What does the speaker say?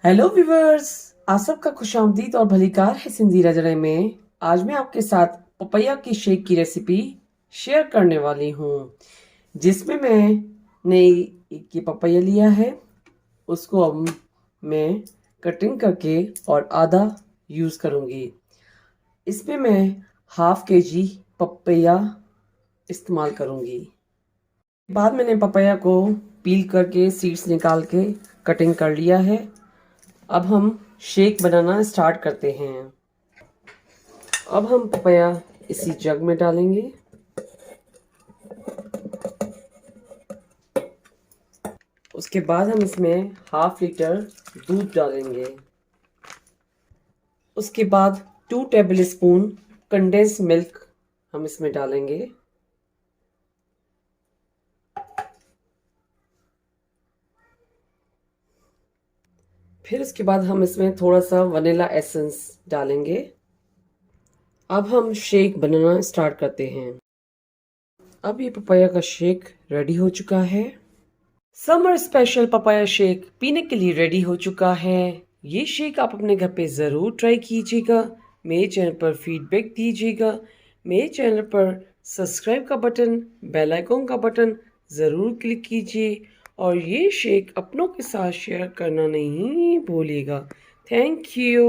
Hello viewers, आप सबका खुशामदीद और भलीकार है सिंधी रजड़े में। आज मैं आपके साथ पपैया की शेक की रेसिपी शेयर करने वाली हूँ, जिसमें मैंने ये पपैया लिया है। उसको अब मैं कटिंग करके और आधा यूज़ करूँगी। इसमें मैं हाफ केजी पपैया इस्तेमाल करूँगी। बाद मैंने पपैया को पील करके सीड्स निकाल के कटिंग कर लिया है। अब हम शेक बनाना स्टार्ट करते हैं। अब हम पपैया इसी जग में डालेंगे। उसके बाद हम इसमें हाफ लीटर दूध डालेंगे। उसके बाद 2 टेबल स्पून कंडेंस मिल्क हम इसमें डालेंगे। फिर उसके बाद हम इसमें थोड़ा सा वनीला एसेंस डालेंगे। अब हम शेक बनाना स्टार्ट करते हैं। अब ये पपैया का शेक रेडी हो चुका है। समर स्पेशल पपाया शेक पीने के लिए रेडी हो चुका है। ये शेक आप अपने घर पे ज़रूर ट्राई कीजिएगा। मेरे चैनल पर फीडबैक दीजिएगा। मेरे चैनल पर सब्सक्राइब का बटन, बेल आइकॉन का बटन ज़रूर क्लिक कीजिए और ये शेक अपनों के साथ शेयर करना नहीं भूलिएगा। Thank you.